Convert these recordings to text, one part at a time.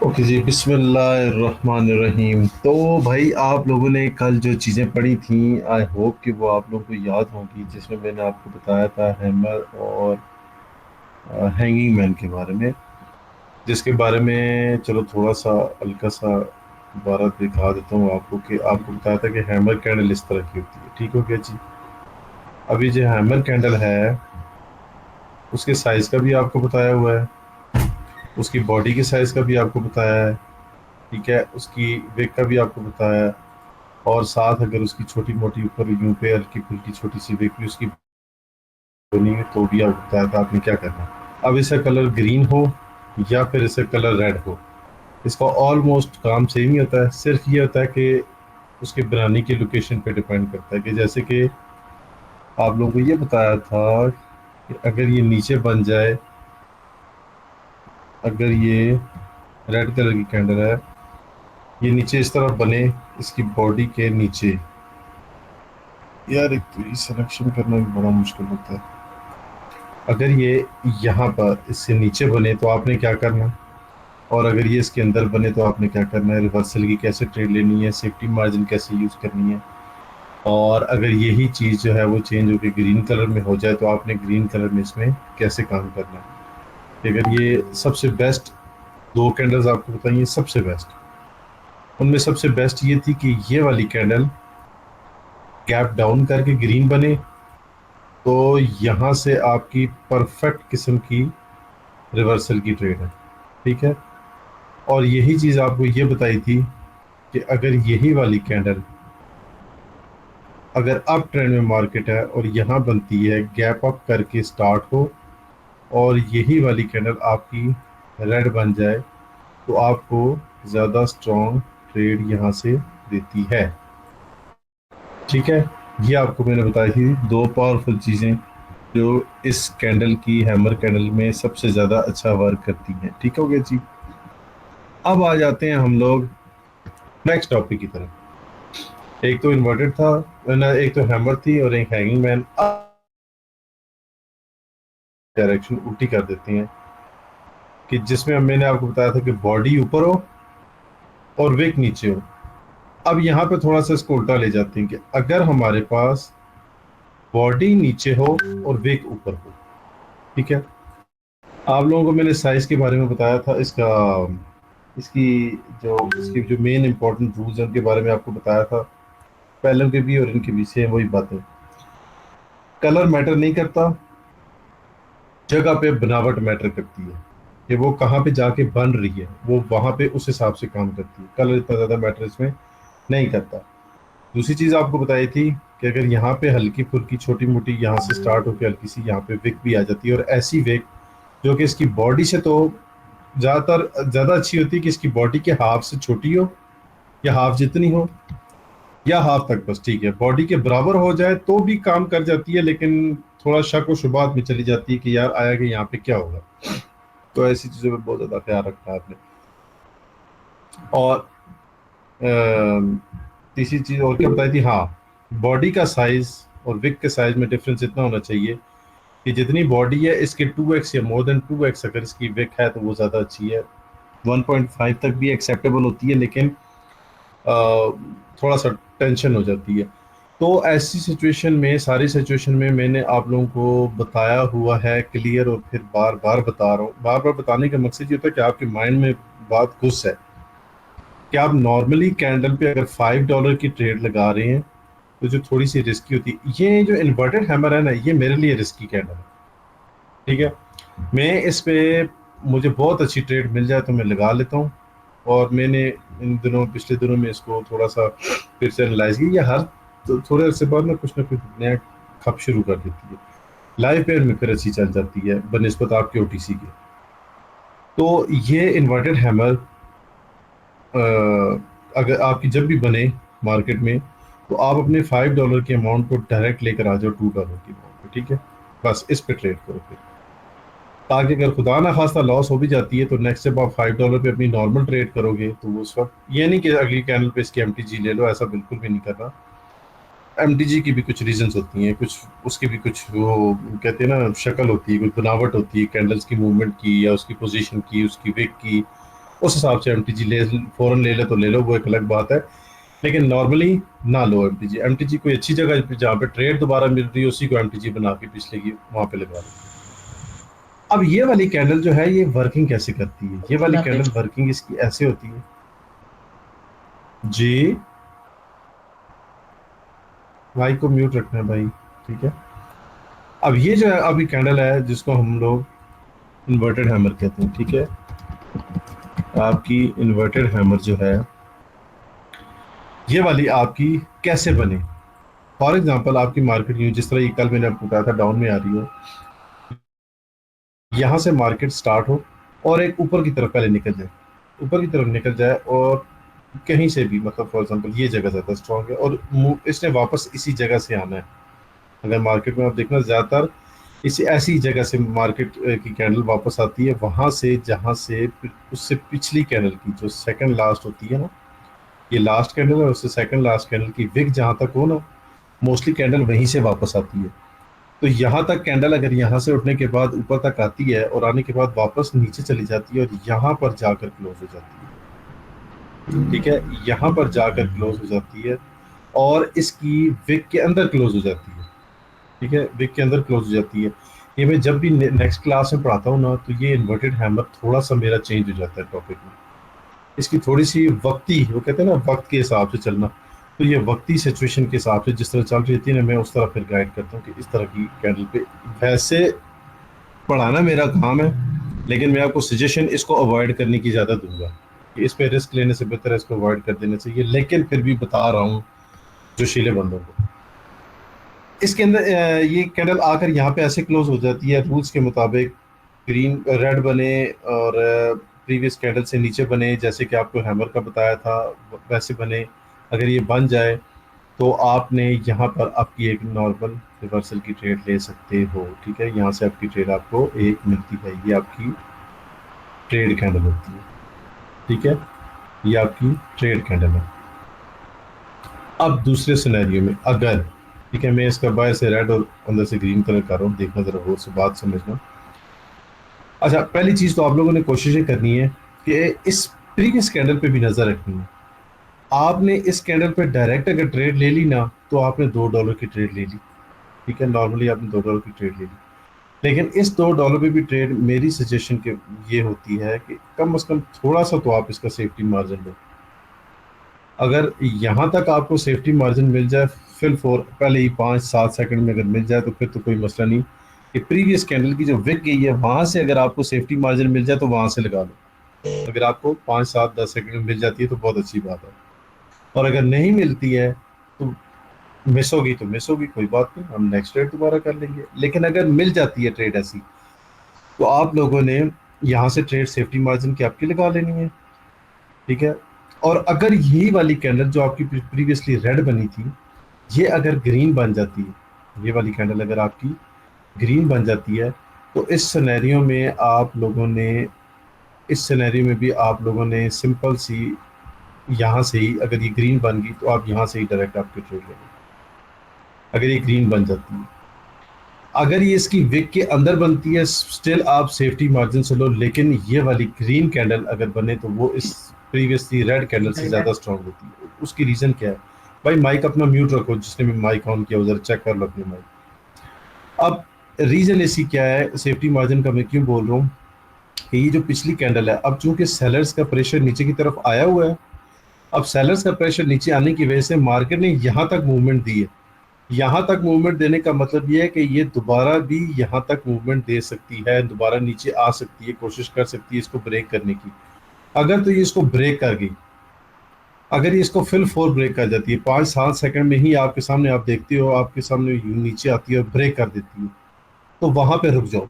Okay जी, बिस्मिल्लाहिर्रहमानिर्रहीम। तो भाई, आप लोगों ने कल जो चीज़ें पढ़ी थी, आई होप कि वो आप लोगों को याद होंगी, जिसमें मैंने आपको बताया था हैमर और हैंगिंग मैन के बारे में। जिसके बारे में चलो थोड़ा सा हल्का सा दोबारा दिखा देता हूँ आपको, कि आपको बताया था कि हैमर कैंडल इस तरह की होती है। ठीक हो गया जी। अभी जो हैमर कैंडल है, उसके साइज़ का भी आपको बताया हुआ है, उसकी बॉडी के साइज़ का भी आपको बताया है। ठीक है, उसकी वेग का भी आपको बताया है। और साथ अगर उसकी छोटी मोटी ऊपर यूं पे हल्की फुल्की छोटी सी वेग भी उसकी बनी है, तो भी आपको बताया था आपने क्या करना है। अब इसका कलर ग्रीन हो या फिर इसका कलर रेड हो, इसका ऑलमोस्ट काम सेम ही होता है। सिर्फ ये होता है कि उसके बनाने की लोकेशन पे डिपेंड करता है। कि जैसे कि आप लोगों को ये बताया था कि अगर ये नीचे बन जाए, अगर ये रेड कलर की कैंडल है, ये नीचे इस तरह बने, इसकी बॉडी के नीचे। यार, एक तो ये सिलेक्शन करना भी बड़ा मुश्किल होता है। अगर ये यहाँ पर इससे नीचे बने तो आपने क्या करना, और अगर ये इसके अंदर बने तो आपने क्या करना है, रिवर्सल की कैसे ट्रेड लेनी है, सेफ्टी मार्जिन कैसे यूज़ करनी है। और अगर यही चीज़ जो है वो चेंज होकर ग्रीन कलर में हो जाए, तो आपने ग्रीन कलर में इसमें कैसे काम करना है। अगर ये सबसे बेस्ट दो कैंडल्स आपको बताइए, सबसे बेस्ट उनमें सबसे बेस्ट ये थी कि ये वाली कैंडल गैप डाउन करके ग्रीन बने, तो यहाँ से आपकी परफेक्ट किस्म की रिवर्सल की ट्रेड है। ठीक है। और यही चीज़ आपको ये बताई थी कि अगर यही वाली कैंडल, अगर अप ट्रेंड में मार्केट है और यहाँ बनती है, गैप अप करके स्टार्ट हो, और यही वाली कैंडल आपकी रेड बन जाए, तो आपको ज़्यादा स्ट्रॉन्ग ट्रेड यहाँ से देती है। ठीक है। ये आपको मैंने बताई थी दो पावरफुल चीज़ें जो इस कैंडल की, हैमर कैंडल में सबसे ज़्यादा अच्छा वर्क करती हैं। ठीक हो गया जी। अब आ जाते हैं हम लोग नेक्स्ट टॉपिक की तरफ। एक तो इन्वर्टेड था ना, एक तो हैमर थी और एक हैंगिंग मैन। डायरेक्शन उल्टी कर देती हैं, कि जिसमें मैंने आपको बताया था कि बॉडी ऊपर हो और वेक नीचे हो। अब यहाँ पे थोड़ा सा इसको उल्टा ले जाते हैं, कि अगर हमारे पास बॉडी नीचे हो और वेक ऊपर हो। ठीक है। आप लोगों को मैंने साइज के बारे में बताया था, इसका इसकी इसकी जो मेन इंपॉर्टेंट रूल्स हैं उनके बारे में आपको बताया था। पहले के भी और इनके भी सेम वही बातें। कलर मैटर नहीं करता, जगह पे बनावट मैटर करती है। कि वो कहाँ पे जाके बन रही है, वो वहां पे उस हिसाब से काम करती है। कलर इतना ज्यादा मैटर इसमें नहीं करता। दूसरी चीज आपको बताई थी कि अगर यहाँ पे हल्की फुल्की छोटी मोटी यहाँ से स्टार्ट होकर हल्की सी यहाँ पे विक भी आ जाती है, और ऐसी विक जो कि इसकी बॉडी से तो ज्यादातर ज्यादा अच्छी होती है, कि इसकी बॉडी के हाफ से छोटी हो या हाफ जितनी हो, या हाफ तक बस ठीक है, बॉडी के बराबर हो जाए तो भी काम कर जाती है। लेकिन थोड़ा शक व शुबात में चली जाती है कि यार आया कि यहाँ पे क्या होगा। तो ऐसी चीजों पे बहुत ज्यादा ख्याल रखा है आपने। और तीसरी चीज और क्या बताई थी, हाँ, बॉडी का साइज और विक के साइज में डिफरेंस इतना होना चाहिए कि जितनी बॉडी है इसके 2x या मोर देन 2x अगर इसकी विक है तो वो ज़्यादा अच्छी है। 1.5 तक भी एक्सेप्टेबल होती है, लेकिन थोड़ा सा टेंशन हो जाती है। तो ऐसी सिचुएशन में, सारी सिचुएशन में मैंने आप लोगों को बताया हुआ है क्लियर, और फिर बार बार बता रहा हूँ। बार बार बताने का मकसद ये होता है कि आपके माइंड में बात घुस है, कि आप नॉर्मली कैंडल पे अगर $5 की ट्रेड लगा रहे हैं, तो जो थोड़ी सी रिस्की होती है, ये जो इन्वर्टेड हैमर है ना, ये मेरे लिए रिस्की कैंडल है। ठीक है। मैं इस पे, मुझे बहुत अच्छी ट्रेड मिल जाए तो मैं लगा लेता हूँ। और मैंने इन दिनों, पिछले दिनों में इसको थोड़ा सा फिर से एनालाइज किया। ये हर तो थोड़े अरसे बाद ना कुछ ना कुछ नया खप शुरू कर देती है। लाइव पेयर में फिर अच्छी चल जाती है बनस्पत आपके ओटीसी के। तो ये इन्वर्टेड हैमर अगर आपकी जब भी बने मार्केट में, तो आप अपने $5 के अमाउंट को डायरेक्ट लेकर आ जाओ $2 की अमाउंट पे। ठीक है। बस इस पे ट्रेड करो फिर, ताकि अगर खुदा ना खास्ता लॉस हो भी जाती है, तो नेक्स्ट जब आप $5 पे अपनी नॉर्मल ट्रेड करोगे, तो वो उस वक्त ये नहीं कि अगली कैंडल पे इसकी एमटीजी ले लो, ऐसा बिल्कुल भी नहीं करना। एमटीजी की भी कुछ रीजंस होती हैं, कुछ उसकी भी कुछ वो कहते हैं ना, शक्ल होती है, कुछ बनावट होती है कैंडल्स की मूवमेंट की, या उसकी पोजीशन की, उसकी विक की। उस हिसाब से एमटीजी ले, फौरन ले ले तो ले लो, वो एक अलग बात है, लेकिन नॉर्मली ना लो एमटीजी। एमटीजी कोई अच्छी जगह पे जहाँ पे ट्रेड दोबारा मिल रही है उसी को एमटीजी बना के पिछले की वहां पे लगा लो। अब ये वाली कैंडल जो है ये वर्किंग कैसे करती है, ये वाली यहाँ पे कैंडल वर्किंग इसकी ऐसे होती है जी। भाई को म्यूट रखना है भाई, ठीक है। अब ये जो है अभी कैंडल है जिसको हम लोग इन्वर्टेड हैमर कहते हैं, ठीक है। आपकी इन्वर्टेड हैमर जो है ये वाली आपकी कैसे बने। फॉर एग्जांपल आपकी मार्केट यूं जिस तरह ये कल मैंने आपको कहा था डाउन में आ रही हो, यहाँ से मार्केट स्टार्ट हो और एक ऊपर की तरफ पहले निकल जाए, ऊपर की तरफ निकल जाए और कहीं से भी, मतलब फॉर एग्जांपल ये जगह ज़्यादा स्ट्रांग है और इसने वापस इसी जगह से आना है। अगर मार्केट में आप देखना ज़्यादातर इसी ऐसी जगह से मार्केट की कैंडल वापस आती है, वहां से जहां से उससे पिछली कैंडल की जो सेकंड लास्ट होती है ना, ये लास्ट कैंडल है उससे सेकंड लास्ट कैंडल की विक जहां तक हो ना, मोस्टली कैंडल वहीं से वापस आती है। तो यहाँ तक कैंडल अगर यहाँ से उठने के बाद ऊपर तक आती है और आने के बाद वापस नीचे चली जाती है और यहाँ पर जाकर क्लोज हो जाती है, ठीक है, यहाँ पर जाकर क्लोज हो जाती है और इसकी विक के अंदर क्लोज हो जाती है, ठीक है, विक के अंदर क्लोज हो जाती है। ये मैं जब भी नेक्स्ट क्लास में पढ़ाता हूँ ना तो ये इन्वर्टेड हैमर थोड़ा सा मेरा चेंज हो जाता है टॉपिक में, इसकी थोड़ी सी वक्ती, वो कहते हैं ना वक्त के हिसाब से चलना, तो ये वक्ती सिचुएशन के हिसाब से जिस तरह चल रही थी ना मैं उस तरह फिर गाइड करता हूँ कि इस तरह की कैंडल पे। वैसे पढ़ाना मेरा काम है, लेकिन मैं आपको सजेशन इसको अवॉइड करने की ज़्यादा दूंगा कि इस पे रिस्क लेने से बेहतर है इसको अवॉइड कर देना चाहिए, लेकिन फिर भी बता रहा हूँ जोशीले बंदों को। इसके अंदर ये कैंडल आकर यहाँ पे ऐसे क्लोज हो जाती है रूल्स के मुताबिक, ग्रीन रेड बने और प्रीवियस कैंडल से नीचे बने जैसे कि आपको हैमर का बताया था वैसे बने। अगर ये बन जाए तो आपने यहाँ पर आपकी एक नॉर्मल रिवर्सल की ट्रेड ले सकते हो, ठीक है। यहाँ से आपकी ट्रेड आपको एक मिलती है, ये आपकी ट्रेड कैंडल होती है, ठीक है, ये आपकी ट्रेड कैंडल है। अब दूसरे सिनेरियो में अगर, ठीक है, मैं इसका बाहर से रेड और अंदर से ग्रीन कलर कर रहा हूँ, देखना जरा गौर से बात समझना। अच्छा, पहली चीज तो आप लोगों ने कोशिश ये करनी है कि इस प्रीवियस कैंडल पे भी नजर रखनी है। आपने इस कैंडल पे डायरेक्ट अगर ट्रेड ले ली ना तो आपने $2 की ट्रेड ले ली, ठीक है, नॉर्मली आपने $2 की ट्रेड ले ली। लेकिन इस $2 पे भी ट्रेड मेरी सजेशन के ये होती है कि कम से कम थोड़ा सा तो आप इसका सेफ्टी मार्जिन लो। अगर यहाँ तक आपको सेफ्टी मार्जिन मिल जाए फिल फोर पहले ही 5-7 सेकंड में अगर मिल जाए तो फिर तो कोई मसला नहीं, कि प्रीवियस कैंडल की जो विक गई है वहां से अगर आपको सेफ्टी मार्जिन मिल जाए तो वहां से लगा लो। अगर आपको 5-7-10 सेकंड में मिल जाती है तो बहुत अच्छी बात है, और अगर नहीं मिलती है तो मिस होगी तो मिस होगी, कोई बात नहीं, हम नेक्स्ट ट्रेड दोबारा कर लेंगे। लेकिन अगर मिल जाती है ट्रेड ऐसी तो आप लोगों ने यहाँ से ट्रेड सेफ्टी मार्जिन की आपकी लगा लेनी है, ठीक है। और अगर यही वाली कैंडल जो आपकी प्रीवियसली रेड बनी थी ये अगर ग्रीन बन जाती है, ये वाली कैंडल अगर आपकी ग्रीन बन जाती है तो इस सिनेरियो में आप लोगों ने, इस सिनेरियो में भी आप लोगों ने सिंपल सी यहाँ से ही, अगर ये ग्रीन बन गई तो आप यहाँ से ही डायरेक्ट आपकी ट्रेड ले लें अगर ये ग्रीन बन जाती है। अगर ये इसकी विक के अंदर बनती है स्टिल आप सेफ्टी मार्जिन से लो, लेकिन ये वाली ग्रीन कैंडल अगर बने तो वो इस प्रीवियसली रेड कैंडल से ज़्यादा स्ट्रांग होती है। उसकी रीज़न क्या है भाई, माइक अपना म्यूट रखो, जिसने भी माइक ऑन किया उधर चेक कर लो अपने माइक। अब रीज़न इसकी क्या है सेफ्टी मार्जिन का, मैं क्यों बोल रहा हूँ कि ये जो पिछली कैंडल है अब चूंकि सेलर्स का प्रेशर नीचे की तरफ आया हुआ है, अब सेलर्स का प्रेशर नीचे आने की वजह से मार्केट ने यहाँ तक मूवमेंट दी है। यहाँ तक मूवमेंट देने का मतलब ये है कि ये दोबारा भी यहाँ तक मूवमेंट दे सकती है, दोबारा नीचे आ सकती है, कोशिश कर सकती है इसको ब्रेक करने की। अगर तो ये इसको ब्रेक कर गई, अगर ये इसको फिल फोर ब्रेक कर जाती है 5-7 सेकंड में ही आपके सामने, आप देखते हो आपके सामने नीचे आती है और ब्रेक कर देती है, तो वहां पे रुक जाओ,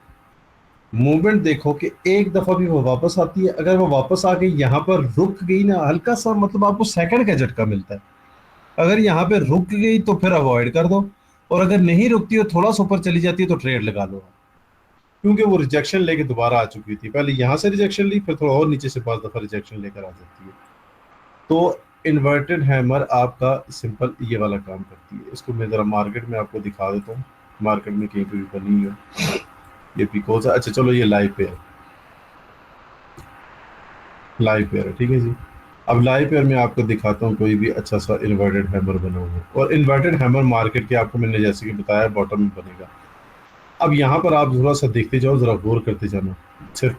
मूवमेंट देखो कि एक दफा भी वो वापस आती है। अगर वो वापस आ गई यहाँ पर रुक गई ना, हल्का सा मतलब आपको सेकंड का झटका मिलता है, अगर यहाँ पे रुक गई तो फिर अवॉइड कर दो, और अगर नहीं रुकती हो थोड़ा सा ऊपर चली जाती है तो ट्रेड लगा लो, क्योंकि वो रिजेक्शन लेके दोबारा आ चुकी थी, पहले यहाँ से रिजेक्शन ली फिर थोड़ा और नीचे से 5 दफा रिजेक्शन लेकर आ जाती है। तो इन्वर्टेड हैमर आपका सिंपल ये वाला काम करती है। इसको मैं जरा मार्केट में आपको दिखा देता हूँ, मार्केट में कहीं पे भी बनी है ये पिकोज। अच्छा चलो ये लाइव पे है, लाइव पेयर है, ठीक है जी। अब लाइव पेयर में आपको दिखाता हूँ कोई भी अच्छा सा इन्वर्टेड हैमर बना हुआ है। और इन्वर्टेड हैमर मार्केट के आपको मैंने जैसे कि बताया बॉटम में बनेगा। अब यहाँ पर आप थोड़ा सा देखते जाओ, जरा गौर करते जाना, सिर्फ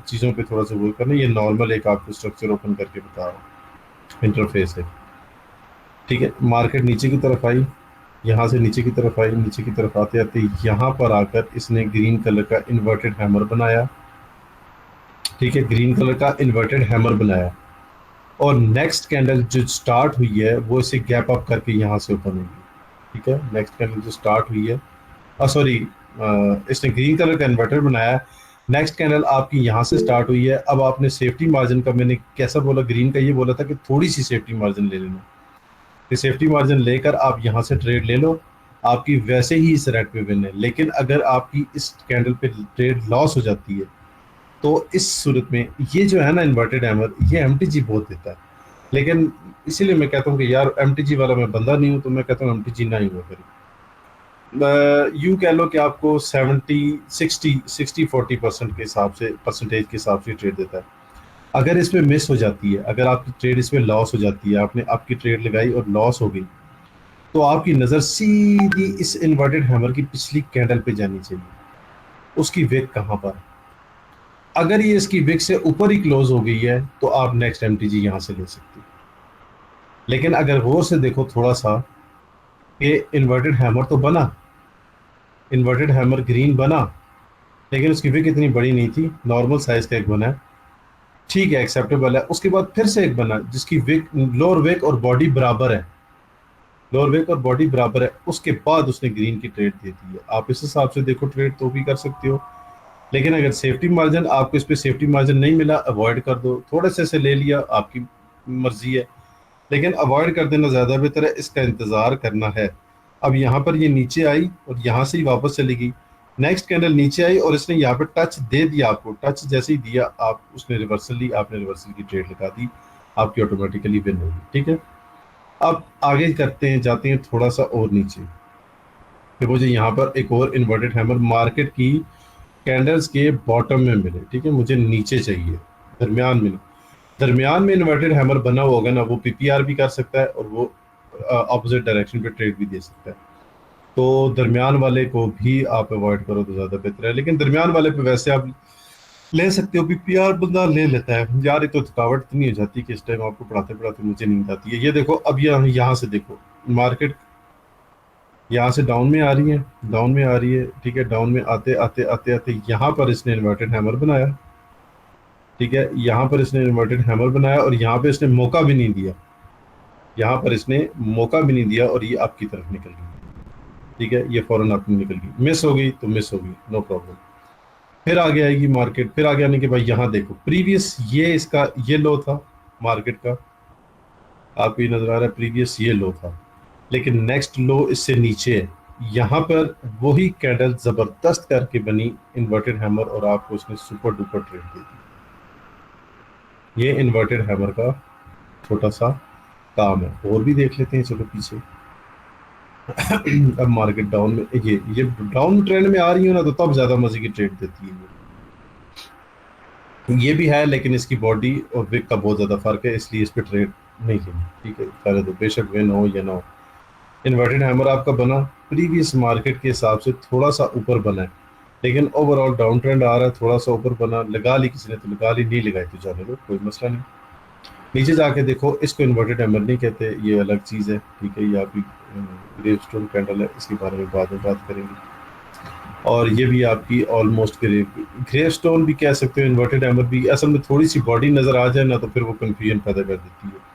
चीज़ों पे थोड़ा सा गौर करना। ये नॉर्मल एक आपको स्ट्रक्चर ओपन करके बता रहा हूँ, इंटरफेस है, ठीक है। मार्केट नीचे की तरफ आई, यहाँ से नीचे की तरफ आई, नीचे की तरफ आते आते यहाँ पर आकर इसने ग्रीन कलर का इन्वर्टेड हैमर बनाया, ठीक है, ग्रीन कलर का इन्वर्टेड हैमर बनाया। और नेक्स्ट कैंडल जो स्टार्ट हुई है वो इसे गैप अप करके यहाँ से ओपन होगी, ठीक है। नेक्स्ट कैंडल जो स्टार्ट हुई है, सॉरी, इसने ग्रीन कलर का इन्वर्टर बनाया। नेक्स्ट कैंडल आपकी यहाँ से स्टार्ट हुई है। अब आपने सेफ्टी मार्जिन का, मैंने कैसा बोला, ग्रीन का ये बोला था कि थोड़ी सी सेफ्टी मार्जिन ले लेना, कि सेफ्टी मार्जिन लेकर आप यहाँ से ट्रेड ले लो, आपकी वैसे ही इस रेट पे विन है। लेकिन अगर आपकी इस कैंडल पे ट्रेड लॉस हो जाती है तो इस सूरत में ये जो है ना इन्वर्टेड हैमर, ये एमटीजी बहुत देता है। लेकिन इसीलिए मैं कहता हूँ कि यार एमटीजी वाला मैं बंदा नहीं हूँ, तो मैं कहता हूँ एमटीजी ना ही हुआ करें। यूं कह लो कि आपको 70 60 60 40% के हिसाब से, परसेंटेज के हिसाब से ट्रेड देता है। अगर इसमें मिस हो जाती है, अगर आपकी ट्रेड इसमें लॉस हो जाती है, आपने आपकी ट्रेड लगाई और लॉस हो गई, तो आपकी नज़र सीधी इस इन्वर्टेड हैमर की पिछली कैंडल पे जानी चाहिए, उसकी वेक कहाँ पर। अगर ये इसकी विक से ऊपर ही क्लोज हो गई है तो आप नेक्स्ट एमटीजी यहां से ले सकते हो। लेकिन अगर गौर से देखो थोड़ा सा, कि इन्वर्टेड हैमर तो बना, इन्वर्टेड हैमर ग्रीन बना, लेकिन उसकी विक इतनी बड़ी नहीं थी, नॉर्मल साइज का एक बना है, ठीक है, एक्सेप्टेबल है। उसके बाद फिर से एक बना जिसकी विक, लोअर विक और बॉडी बराबर है, लोअर विक और बॉडी बराबर है, उसके बाद उसने ग्रीन की ट्रेड दे दी है। आप इस हिसाब से देखो ट्रेड तो भी कर सकते हो। लेकिन अगर सेफ्टी मार्जिन आपको, इस पे सेफ्टी मार्जिन नहीं मिला, अवॉइड कर दो। थोड़े से ले लिया, आपकी मर्जी है, लेकिन अवॉइड कर देना ज़्यादा बेहतर है, इसका इंतज़ार करना है। अब यहाँ पर ये नीचे आई और यहाँ से ही वापस चली गई। नेक्स्ट कैंडल नीचे आई और इसने यहाँ पे टच दे दिया आपको, टच जैसे ही दिया आप, उसने रिवर्सल ली, आपने रिवर्सल की ट्रेड लगा दी, आपकी ऑटोमेटिकली विन होगी, ठीक है। अब आगे करते हैं, जाते हैं थोड़ा सा और नीचे, कि मुझे यहाँ पर एक और इन्वर्टेड हैमर मार्केट की कैंडल्स के बॉटम में मिले, ठीक है, मुझे नीचे चाहिए, दरमियान में नहीं। दरमियान में इन्वर्टेड हैमर बना हुआ होगा ना, वो पीपीआर भी कर सकता है और वो ऑपोजिट डायरेक्शन पे ट्रेड भी दे सकता है। तो दरमियान वाले को भी आप अवॉइड करो तो ज़्यादा बेहतर है। लेकिन दरमियान वाले पे वैसे आप ले सकते हो, पीपीआर बंदा ले लेता है यार, ये तो थकावट इतनी हो जाती है कि इस टाइम आपको पढ़ाते पढ़ाते मुझे नींद आती है। ये देखो, अब यहाँ से देखो, मार्केट यहाँ से डाउन में आ रही है, डाउन में आ रही है, ठीक है। डाउन में आते आते आते आते यहाँ पर इसने इन्वर्टेड हैमर बनाया, ठीक है, यहाँ पर इसने इन्वर्टेड हैमर बनाया और यहाँ पे इसने मौका भी नहीं दिया, यहाँ पर इसने मौका भी नहीं दिया और ये आपकी तरफ निकल गई, ठीक है। ये फौरन आपकी निकल गई, मिस हो गई तो मिस हो गई, नो प्रॉब्लम। फिर आगे आएगी मार्केट, फिर आगे आने के बाद यहाँ देखो, प्रीवियस ये इसका ये लो था मार्केट का, आपको ये नजर आ रहा है, प्रीवियस ये लो था, लेकिन नेक्स्ट लो इससे नीचे है। यहाँ पर वही कैंडल जबरदस्त करके बनी इन्वर्टेड हैमर और आपको उसने सुपर डुपर ट्रेड दे दी। ये इन्वर्टेड हैमर का छोटा सा काम है, और भी देख लेते हैं, चलो पीछे। अब मार्केट डाउन में, ये डाउन ट्रेंड में आ रही है ना, तो तब ज्यादा मजे की ट्रेड देती है ये भी है। लेकिन इसकी बॉडी और विक का बहुत ज्यादा फर्क है, इसलिए इस पर ट्रेड नहीं लेनी, ठीक है। पहले तो बेशक विन हो या ना हो। इन्वर्टेड हैमर आपका बना प्रीवियस मार्केट के हिसाब से थोड़ा सा ऊपर बना है, लेकिन ओवरऑल डाउन ट्रेंड आ रहा है, थोड़ा सा ऊपर बना, लगा ली किसी ने तो लगा ली, नहीं लगाई तो जाने दो, कोई मसला नहीं। नीचे जाके देखो, इसको इन्वर्टेड हैमर नहीं कहते, ये अलग चीज़ है, ठीक है। ये आपकी ग्रेव स्टोन कैंडल है, इसके बारे में बाद में बात करेंगे। और ये भी आपकी ऑलमोस्ट ग्रेव स्टोन भी कह सकते हो, इन्वर्टेड हैमर भी। असल में थोड़ी सी बॉडी नज़र आ जाए ना तो फिर वो कन्फ्यूजन पैदा कर देती है।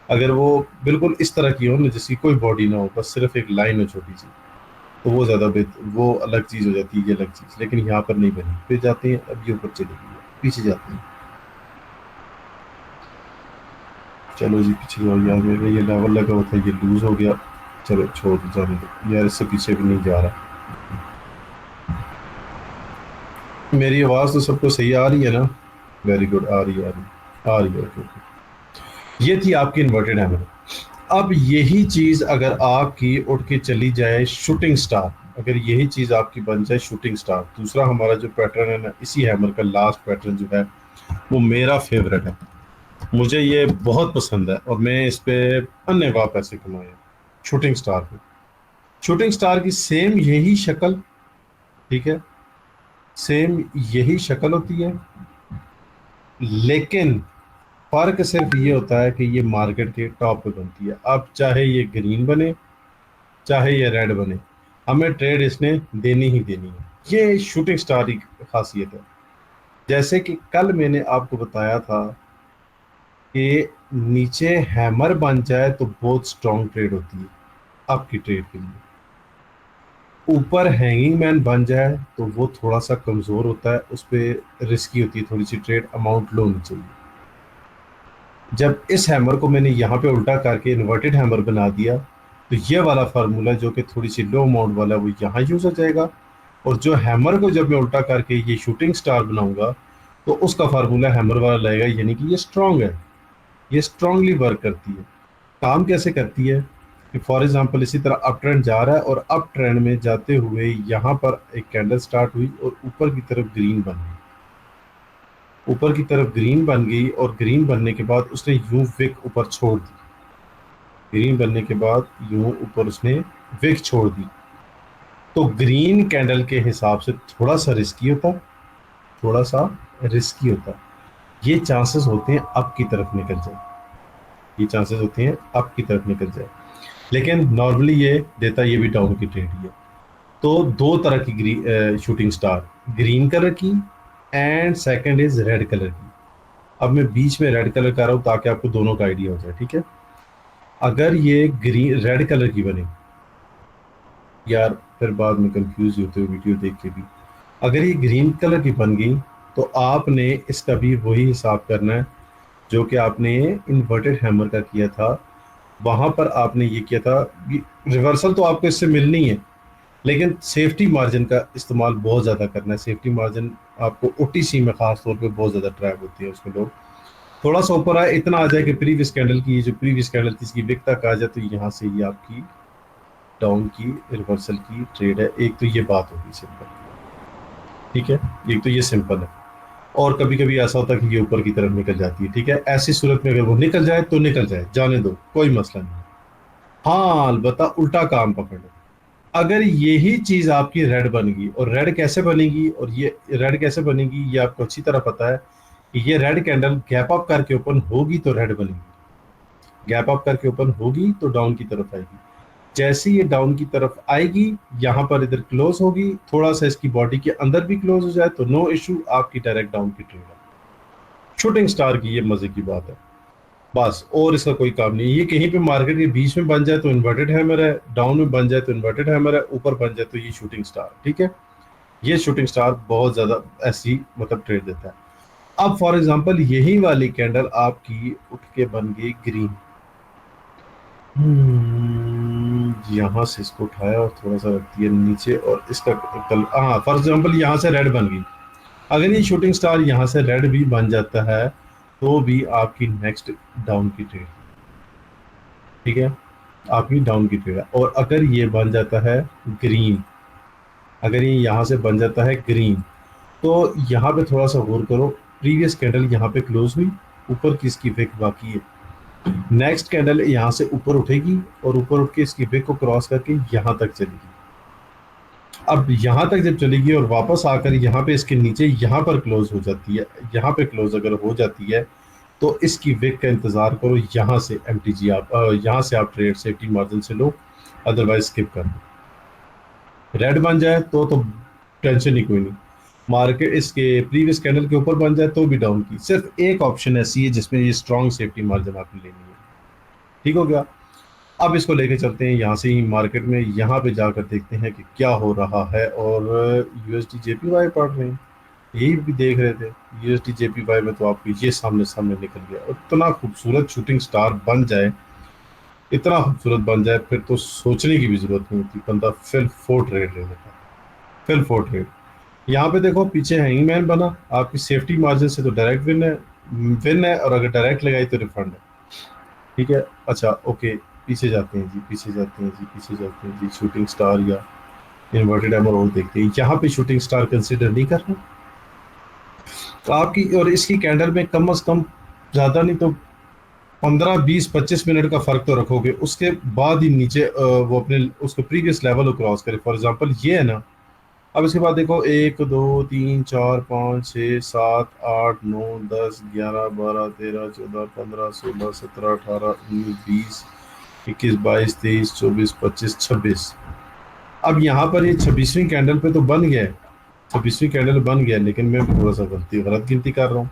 अगर वो बिल्कुल इस तरह की हो ना, जिसकी कोई बॉडी ना हो, बस सिर्फ एक लाइन हो छोटी सी, तो वो ज़्यादा बेहतर, वो अलग चीज़ हो जाती है, ये अलग चीज़। लेकिन यहाँ पर नहीं बनी। फिर जाते हैं, अब ये ऊपर चलेगी, पीछे जाते हैं, चलो जी पीछे जाओ यार, मेरे ये लेवल लगा हुआ था, ये लूज हो गया, चलो छोड़ जाने दो यार, इससे पीछे भी नहीं जा रहा। मेरी आवाज़ तो सबको सही आ रही है ना? वेरी गुड, आ रही है, आ रही है, आ रही है, ओके ओके। ये थी आपकी इन्वर्टेड हैमर। अब यही चीज़ अगर आपकी उठ के चली जाए शूटिंग स्टार, अगर यही चीज़ आपकी बन जाए शूटिंग स्टार, दूसरा हमारा जो पैटर्न है ना, इसी हैमर का लास्ट पैटर्न जो है, वो मेरा फेवरेट है। मुझे ये बहुत पसंद है और मैं इस पे अन्य वाह पैसे कमाए हैं। शूटिंग स्टार पे, शूटिंग स्टार की सेम यही शक्ल, ठीक है, सेम यही शक्ल होती है, लेकिन फर्क सिर्फ ये होता है कि ये मार्केट के टॉप पे बनती है। अब चाहे ये ग्रीन बने, चाहे ये रेड बने, हमें ट्रेड इसने देनी ही देनी है। ये शूटिंग स्टार की खासियत है। जैसे कि कल मैंने आपको बताया था कि नीचे हैमर बन जाए तो बहुत स्ट्रॉन्ग ट्रेड होती है आपकी ट्रेड के लिए, ऊपर हैंगिंग मैन बन जाए तो वो थोड़ा सा कमजोर होता है, उस पर रिस्की होती है थोड़ी सी ट्रेड, अमाउंट लो होनी चाहिए। जब इस हैमर को मैंने यहाँ पे उल्टा करके इन्वर्टेड हैमर बना दिया, तो ये वाला फार्मूला जो कि थोड़ी सी लो अमाउंट वाला है वो यहाँ यूज हो जाएगा, और जो हैमर को जब मैं उल्टा करके ये शूटिंग स्टार बनाऊंगा तो उसका फार्मूला हैमर वाला लगेगा, यानी कि ये स्ट्रांग है, ये स्ट्रांगली वर्क करती है। काम कैसे करती है कि फॉर एग्जांपल इसी तरह अप ट्रेंड जा रहा है और अप ट्रेंड में जाते हुए यहाँ पर एक कैंडल स्टार्ट हुई और ऊपर की तरफ ग्रीन बन गई, ऊपर की तरफ ग्रीन बन गई, और ग्रीन बनने के बाद उसने यूं विक ऊपर छोड़ दी, ग्रीन बनने के बाद यूं ऊपर उसने विक छोड़ दी। तो ग्रीन कैंडल के हिसाब से थोड़ा सा रिस्की होता, थोड़ा सा रिस्की होता, ये चांसेस होते हैं अप की तरफ निकल जाए, ये चांसेस होते हैं अप की तरफ निकल जाए, लेकिन नॉर्मली ये देता ये भी डाउन की ट्रेड ही है। तो दो तरह की शूटिंग स्टार, ग्रीन कलर की and second is red colour की। अब मैं बीच में रेड कलर कर रहा हूं ताकि आपको दोनों का आइडिया हो जाए, ठीक है। अगर ये ग्रीन रेड कलर की बने, यार फिर बाद में कंफ्यूज होते हो वीडियो देख के भी, अगर ये ग्रीन कलर की बन गई तो आपने इसका भी वही हिसाब करना है जो कि आपने इन्वर्टेड हैमर का किया था। वहां पर आपने ये किया था, रिवर्सल तो आपको इससे मिलनी है, लेकिन सेफ्टी मार्जिन का इस्तेमाल बहुत ज़्यादा करना है। सेफ्टी मार्जिन आपको ओटीसी में खास तौर पे बहुत ज़्यादा ट्रैप होती है, उसमें लोग थोड़ा सा ऊपर आए, इतना आ जाए कि प्रीवियस कैंडल की, जो प्रीवियस कैंडल थी इसकी विक तक आ जाए, तो यहाँ से ये आपकी डाउन की रिवर्सल की ट्रेड है। एक तो ये बात होगी सिंपल, ठीक है, एक तो ये सिंपल है। और कभी कभी ऐसा होता है कि ये ऊपर की तरफ निकल जाती है, ठीक है, ऐसी सूरत में अगर वो निकल जाए तो निकल जाए, जाने दो, कोई मसला नहीं। हाँ अलबत्ता उल्टा काम पकड़ लो, अगर यही चीज आपकी रेड बन गई, और रेड कैसे बनेगी, और ये रेड कैसे बनेगी ये आपको अच्छी तरह पता है कि ये रेड कैंडल गैप अप करके ओपन होगी तो रेड बनेगी, गैप अप करके ओपन होगी तो डाउन की तरफ आएगी। जैसे ये डाउन की तरफ आएगी, यहाँ पर इधर क्लोज होगी, थोड़ा सा इसकी बॉडी के अंदर भी क्लोज हो जाए तो नो इशू, आपकी डायरेक्ट डाउन की ट्रेड है। शूटिंग स्टार की ये मजे की बात है बस, और इसका कोई काम नहीं है। ये कहीं पे मार्केट के बीच में बन जाए तो इन्वर्टेड हैमर है, डाउन में बन जाए तो इन्वर्टेड हैमर है, ऊपर बन जाए तो ये शूटिंग स्टार, ठीक है। ये शूटिंग स्टार बहुत ज्यादा ऐसी मतलब ट्रेड देता है। अब फॉर एग्जांपल यही वाली कैंडल आपकी उठ के बन गई ग्रीन, यहाँ से इसको उठाया और थोड़ा सा रख दिया नीचे, और इसका कल, हाँ फॉर एग्जांपल यहाँ से रेड बन गई। अगर ये शूटिंग स्टार यहाँ से रेड भी बन जाता है तो भी आपकी नेक्स्ट डाउन की ट्रेड, ठीक है, आपकी डाउन की ट्रेड है। और अगर ये बन जाता है ग्रीन, अगर ये यहाँ से बन जाता है ग्रीन, तो यहाँ पे थोड़ा सा गौर करो, प्रीवियस कैंडल यहाँ पे क्लोज हुई, ऊपर की इसकी विक बाकी है, नेक्स्ट कैंडल यहाँ से ऊपर उठेगी और ऊपर उठ के इसकी विक को क्रॉस करके यहाँ तक चलेगी। अब यहाँ तक जब चलेगी और वापस आकर यहाँ पे इसके नीचे यहाँ पर क्लोज हो जाती है, यहाँ पे क्लोज अगर हो जाती है तो इसकी विक का इंतजार करो, यहाँ से एमटीजी आप यहाँ से आप ट्रेड सेफ्टी मार्जिन से लो, अदरवाइज स्किप कर दो। रेड बन जाए तो टेंशन ही कोई नहीं, मार्केट इसके प्रीवियस कैंडल के ऊपर बन जाए तो भी डाउन की। सिर्फ एक ऑप्शन ऐसी है जिसमें ये स्ट्रॉन्ग सेफ्टी मार्जिन आपने लेनी है, ठीक हो गया। अब इसको लेके चलते हैं यहाँ से ही मार्केट में, यहाँ पे जाकर देखते हैं कि क्या हो रहा है। और यूएसडी जेपीवाई पढ़ रहे हैं, यही भी देख रहे थे यूएसडी जेपीवाई में, तो आपको ये सामने सामने निकल गया। और इतना खूबसूरत शूटिंग स्टार बन जाए, इतना खूबसूरत बन जाए, फिर तो सोचने की भी जरूरत नहीं होती, बंदा फिल 4 ट्रेड ले लेता है, फिल 4 ट्रेड। यहाँ पे देखो पीछे हैंगमैन बना, आपकी सेफ्टी मार्जिन से तो डायरेक्ट विन है, विन है, और अगर डायरेक्ट लगाई तो रिफंड है, ठीक है। अच्छा ओके, पीछे जाते हैं जी, पीछे जाते हैं जी, पीछे जाते हैं जी, शूटिंग स्टार या इन्वर्टेड हैमर और देखते हैं। यहाँ पे शूटिंग स्टार कंसिडर नहीं करना, तो आपकी और इसकी कैंडल में कम से कम ज़्यादा नहीं तो 15 20 25 मिनट का फर्क तो रखोगे, उसके बाद ही नीचे वो अपने उसको प्रीवियस लेवल को क्रॉस करे। फॉर एग्जांपल ये है ना, अब इसके बाद देखो 1 2 3 4 5 6 7 8 9 10 11 12 13 14 15 16 17 18 19 20 21 22 23 24 25 26। अब यहाँ पर ये 26वीं कैंडल पे तो बन गया है, 26वीं कैंडल बन गया, लेकिन मैं थोड़ा सा गलत गिनती कर रहा हूँ।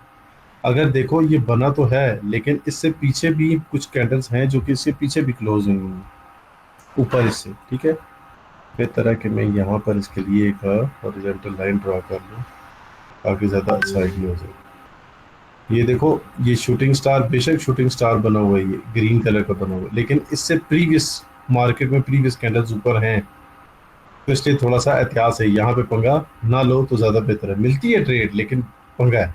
अगर देखो ये बना तो है, लेकिन इससे पीछे भी कुछ कैंडल्स हैं जो कि इसके पीछे भी क्लोज हुई हैं ऊपर इससे, ठीक है। फिर तरह के मैं यहाँ पर इसके लिए एक हॉरिजॉन्टल लाइन ड्रॉ कर लूँ ताकि ज़्यादा अच्छा आइडिया हो जाए। ये देखो, ये शूटिंग स्टार, बेशक शूटिंग स्टार बना हुआ है, ये ग्रीन कलर का बना हुआ है, लेकिन इससे प्रीवियस मार्केट में प्रीवियस कैंडल्स ऊपर हैं, तो इसलिए थोड़ा सा एहतियात है, यहाँ पे पंगा ना लो तो ज़्यादा बेहतर है। मिलती है ट्रेड, लेकिन पंगा है।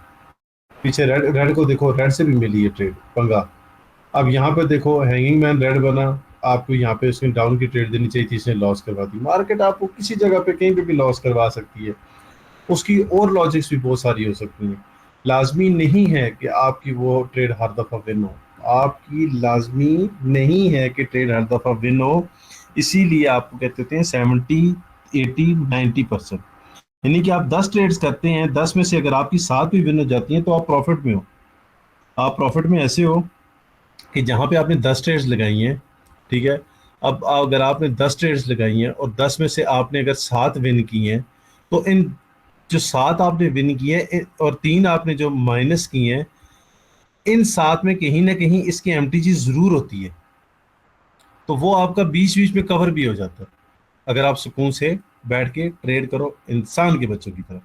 पीछे रेड रेड को देखो, रेड से भी मिली है ट्रेड, पंगा। अब यहाँ पे देखो हैंगिंग मैन रेड बना, आपको यहाँ पे उसने डाउन की ट्रेड देनी चाहिए थी, इसने लॉस करवा दी। मार्केट आपको किसी जगह पे कहीं पे भी लॉस करवा सकती है, उसकी और लॉजिक्स भी बहुत सारी हो सकती हैं। लाजमी नहीं है कि आपकी वो ट्रेड हर दफ़ा विन हो, आपकी लाजमी नहीं है कि ट्रेड हर दफ़ा विन हो। इसीलिए आपको कहते हैं 70 80 90%, यानी कि आप 10 ट्रेड्स करते हैं, 10 में से अगर आपकी 7 भी विन हो जाती हैं तो आप प्रॉफिट में हो। आप प्रॉफिट में ऐसे हो कि जहां पे आपने 10 ट्रेड्स लगाई हैं, ठीक है, अब अगर आपने 10 ट्रेड्स लगाई हैं और 10 में से आपने अगर 7 विन की हैं, तो इन जो 7 आपने विन किए हैं और 3 आपने जो माइनस किए हैं, इन 7 में कहीं ना कहीं इसकी एमटीजी जरूर होती है, तो वो आपका बीच बीच में कवर भी हो जाता है अगर आप सुकून से बैठ के ट्रेड करो इंसान के बच्चों की तरह।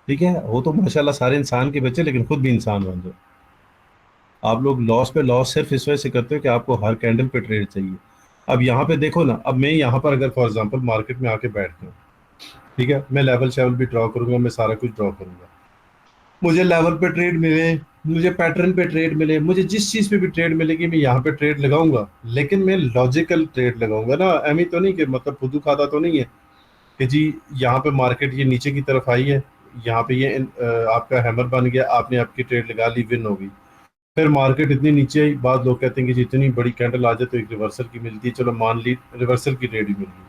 ठीक है, वो तो माशाल्लाह सारे इंसान के बच्चे, लेकिन खुद भी इंसान बन जाओ। आप लोग लॉस पे लॉस सिर्फ इस वजह से करते हो कि आपको हर कैंडल पे ट्रेड चाहिए। अब यहाँ पे देखो ना, अब मैं यहाँ पर अगर फॉर एग्जांपल मार्केट में आके बैठता हूँ, ठीक है, मैं लेवल शेवल भी ड्रॉ करूंगा, मैं सारा कुछ ड्रॉ करूंगा, मुझे लेवल पे ट्रेड मिले, मुझे पैटर्न पे ट्रेड मिले, मुझे जिस चीज पे भी ट्रेड मिलेगी मैं यहाँ पे ट्रेड लगाऊंगा, लेकिन मैं लॉजिकल ट्रेड लगाऊंगा ना। एमी तो नहीं कि मतलब फुदू खाता तो नहीं है कि जी यहाँ पे मार्केट ये नीचे की तरफ आई है, यहाँ पे ये आपका हैमर बन गया, आपने आपकी ट्रेड लगा ली, विन हो गई। फिर मार्केट इतनी नीचे आई, बाद लोग कहते हैं कि जितनी बड़ी कैंडल आ जाए तो एक रिवर्सल की मिलती है, चलो मान ली रिवर्सल की ट्रेड ही मिल गई।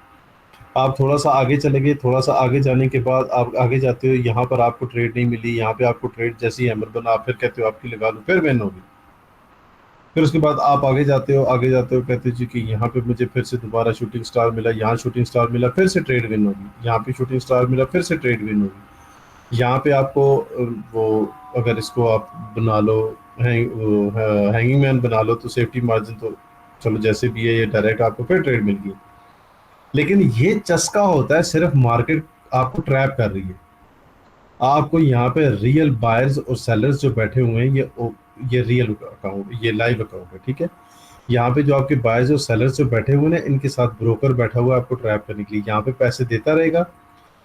आप थोड़ा सा आगे चले गए, थोड़ा सा आगे जाने के बाद आप आगे जाते हो, यहाँ पर आपको ट्रेड नहीं मिली, यहाँ पे आपको ट्रेड जैसी हैमर बना, आप फिर कहते हो आपकी लगा लो, फिर विन होगी। फिर उसके बाद आप आगे जाते हो, आगे जाते हो, कहते हो जी कि यहाँ पे मुझे फिर से दोबारा शूटिंग स्टार मिला, यहाँ शूटिंग स्टार मिला, फिर से ट्रेड विन होगी, यहाँ पे शूटिंग स्टार मिला, फिर से ट्रेड विन होगी। यहाँ पे आपको वो, अगर इसको आप बना लो हैंगिंग मैन बना लो, तो सेफ्टी मार्जिन तो चलो जैसे भी है, ये डायरेक्ट आपको फिर ट्रेड मिल गई। लेकिन ये चस्का होता है, सिर्फ मार्केट आपको ट्रैप कर रही है। आपको यहाँ पे रियल बायर्स और सेलर्स जो बैठे हुए हैं, ये रियल अकाउंट, ये लाइव अकाउंट है, ठीक है। यहाँ पे जो आपके बायर्स और सेलर्स जो बैठे हुए हैं, इनके साथ ब्रोकर बैठा हुआ है आपको ट्रैप करने के लिए, यहाँ पे पैसे देता रहेगा,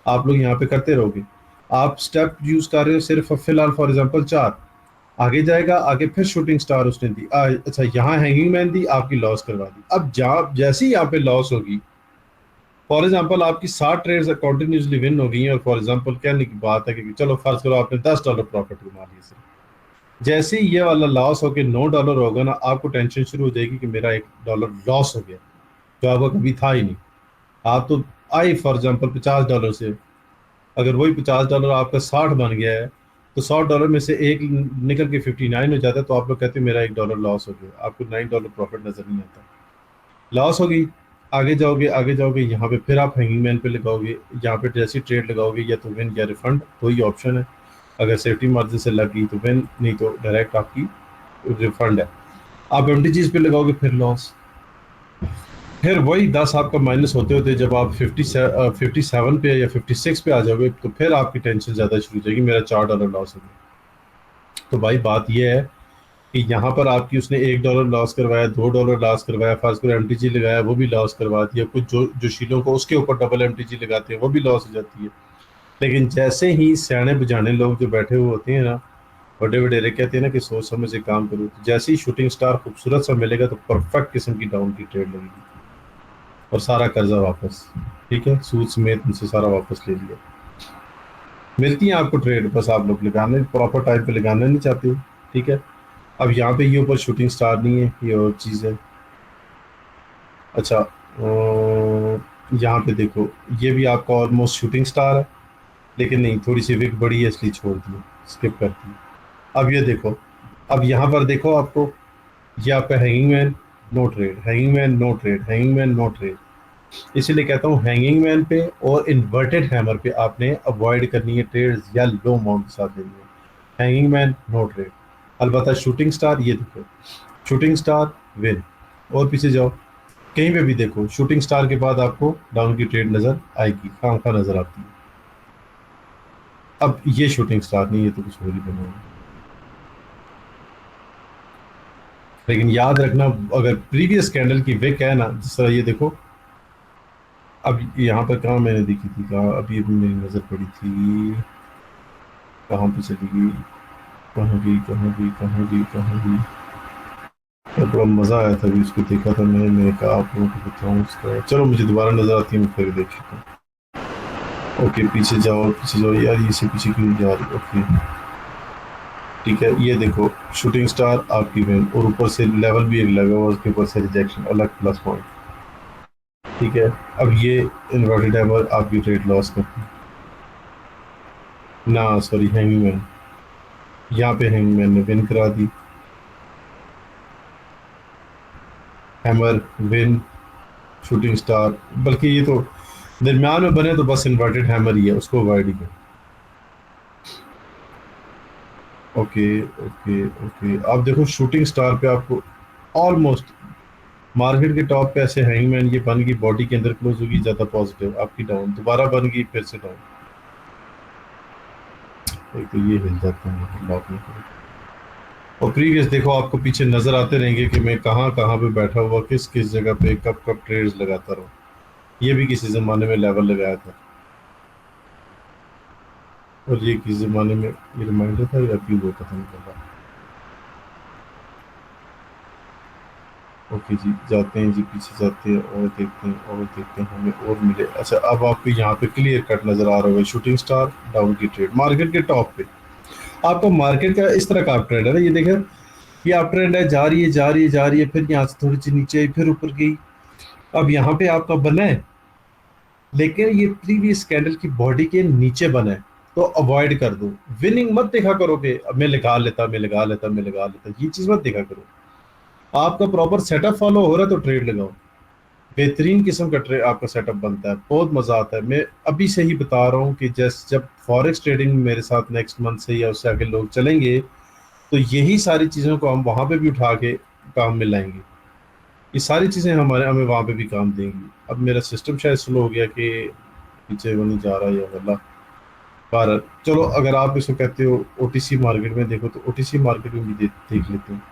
आप लोग यहाँ पे करते रहोगे। आप स्टेप यूज कर रहे हो सिर्फ फिलहाल फॉर एग्जांपल 4, आगे जाएगा, आगे फिर शूटिंग स्टार उसने दी, अच्छा यहाँ हैंगिंग मैन दी, आपकी लॉस करवा दी। अब जहाँ जैसी यहाँ पे लॉस होगी, फॉर एग्जांपल आपकी 60 ट्रेड्स कंटिन्यूसली विन हो गई हैं, और फॉर एग्जांपल कहने की बात है कि चलो फर्ज करो आपने $10 प्रॉफिट कमा लिया सिर्फ, जैसे ही ये वाला लॉस होकर $9 होगा ना, आपको टेंशन शुरू हो जाएगी कि मेरा $1 लॉस हो गया, जो आपका कभी था ही नहीं। आप तो आई फॉर एग्जांपल $50 से, अगर वही $50 आपका 60 बन गया है, तो $100 में से एक निकल के 59 हो जाता है, तो आप लोग कहते हैं मेरा $1 लॉस हो गया, आपको $9 प्रॉफिट नजर नहीं आता, लॉस होगी। आगे जाओगे, आगे जाओगे, यहाँ पे फिर आप हैंगिंग मैन पे लगाओगे, यहाँ पे जैसी ट्रेड लगाओगे या तो विन या रिफंड, दो ही ऑप्शन है। अगर सेफ्टी मार्जिन से लग गई तो विन, नहीं तो डायरेक्ट आपकी रिफंड है। आप एमटीजीज पे लगाओगे फिर लॉस, फिर वही 10 आपका माइनस होते होते जब आप 57 पे या 56 पे आ जाओगे, तो फिर आपकी टेंशन ज़्यादा शुरू हो जाएगी, मेरा $4 लॉस हो गया। तो भाई बात यह है कि यहाँ पर आपकी उसने $1 लॉस करवाया, $2 लॉस करवाया, फर्ज करो एमटीजी लगाया, वो भी लॉस करवा दिया, कुछ जो जो शीलों को उसके ऊपर डबल एमटीजी लगाते हैं वो भी लॉस हो जाती है। लेकिन जैसे ही सियाने बुझाने लोग जो बैठे हुए होते हैं ना, बड़े बड़े कहते हैं ना कि सोच समझ से काम करो, तो जैसे ही शूटिंग स्टार खूबसूरत सा मिलेगा तो परफेक्ट किस्म की डाउन की ट्रेड लगेगी और सारा कर्जा वापस, ठीक है, सूद समेत उनसे सारा वापस ले लिया। मिलती है आपको ट्रेड, बस आप लोग लगाने प्रॉपर टाइम पे लगाना नहीं चाहते हो। ठीक है, अब यहाँ पे ये ऊपर शूटिंग स्टार नहीं है, ये और चीज़ है। अच्छा, यहाँ पे देखो, ये भी आपका ऑलमोस्ट शूटिंग स्टार है, लेकिन नहीं, थोड़ी सी विक बड़ी है इसलिए छोड़ दी, स्किप कर दी। अब ये देखो, अब यहाँ पर देखो आपको, ये आपका hanging man, no trade, hanging man no trade, hanging man no trade. इसीलिए कहता हूँ हैंगिंग मैन पे और इन्वर्टेड हैमर पे आपने अवॉइड करनी है ट्रेड्स, या लो अमाउंट के साथ लेनी है। Hanging man no trade. अलबत्ता शूटिंग स्टार, ये देखो, शूटिंग स्टार विन। और पीछे जाओ, कहीं पे भी देखो शूटिंग स्टार के बाद आपको डाउन की ट्रेड नजर आएगी, खाम खा नजर आती है। अब ये शूटिंग स्टार नहीं, ये तो कुछ और ही बना हुआ है। लेकिन याद रखना, अगर प्रीवियस कैंडल की विक है ना, जिस तरह ये देखो, अब यहाँ पर कहाँ मैंने देखी थी, कहाँ अभी अभी मेरी नज़र पड़ी थी, कहाँ पे चली गई, कहाँ गई, कहाँ गई, कहाँ गई, कहाँ गई। यार बड़ा मज़ा आया था, अभी उसको देखा था मैंने कहा आप लोगों को बताऊँ उसका, चलो मुझे दोबारा नज़र आती है, मैं फिर देख लेता हूँ। ओके, पीछे जाओ, पीछे जाओ यार, ये से पीछे क्यों जा रही, ओके ठीक है। ये देखो शूटिंग स्टार आपकी विन, और ऊपर से लेवल भी एक लगा हुआ, उसके ऊपर से रिजेक्शन अलग प्लस पॉइंट। ठीक है, अब ये इन्वर्टेड हैमर आपकी ट्रेड लॉस करती है ना, सॉरी हैंगिंग मैन, यहाँ पे हैंगिंग मैन ने विन करा दी। हैमर विन, शूटिंग स्टार, बल्कि ये तो दरम्यान में बने तो बस इन्वर्टेड हैमर ही है, उसको अवॉइड ही कर। ओके ओके ओके, आप देखो शूटिंग स्टार पे आपको ऑलमोस्ट मार्केट के टॉप पे ऐसे हैंगमैन, ये बन गई बॉडी के अंदर क्लोज होगी, ज्यादा पॉजिटिव, आपकी डाउन, दोबारा बन गई फिर से डाउन। एक तो ये हिल जाता है लॉक में। और प्रीवियस देखो, आपको पीछे नजर आते रहेंगे कि मैं कहाँ कहाँ पे बैठा हुआ, किस किस जगह पे कब कब ट्रेड्स लगाता रहूँ। ये भी किसी जमाने में लेवल लगाया था, और ये किस जमाने में ये रिमाइंडर था या अभी वो पता नहीं चला। ओके जी, जाते हैं जी, पीछे जाते हैं और देखते हैं, और देखते हैं हमें और मिले। अच्छा, अब आपको यहाँ पे क्लियर कट नजर आ रहा होगा, शूटिंग स्टार डाउन की ट्रेड मार्केट के टॉप पे। आपको मार्केट का इस तरह का आप ट्रेड है ना, ये देखें, ये अप ट्रेंड है, जा रही है जा रही है जा रही है, फिर यहाँ से थोड़ी सी नीचे आई, फिर ऊपर गई। अब यहाँ पे आपका बना है, लेकिन ये प्रीवियस कैंडल की बॉडी के नीचे बना है, तो अवॉइड कर दो। विनिंग मत देखा करो कि अब मैं लगा लेता, मैं लगा लेता, मैं लगा लेता, ये चीज मत देखा करो। आपका प्रॉपर सेटअप फॉलो हो रहा है तो ट्रेड लगाओ, बेहतरीन किस्म का ट्रेड आपका सेटअप बनता है, बहुत मजा आता है। मैं अभी से ही बता रहा हूँ कि जैसे जब फॉरेक्स ट्रेडिंग मेरे साथ नेक्स्ट मंथ से या उससे आगे लोग चलेंगे, तो यही सारी चीज़ों को हम वहाँ पे भी उठा के काम में लाएंगे। ये सारी चीज़ें हमारे हमें वहाँ पे भी काम देंगी। अब मेरा सिस्टम शायद स्लो हो गया कि पीछे वो नहीं जा रहा, या वल्ला। पर चलो, अगर आप इसको कहते हो ओटीसी मार्केट में देखो, तो ओटीसी मार्केट में भी देख लेते हैं।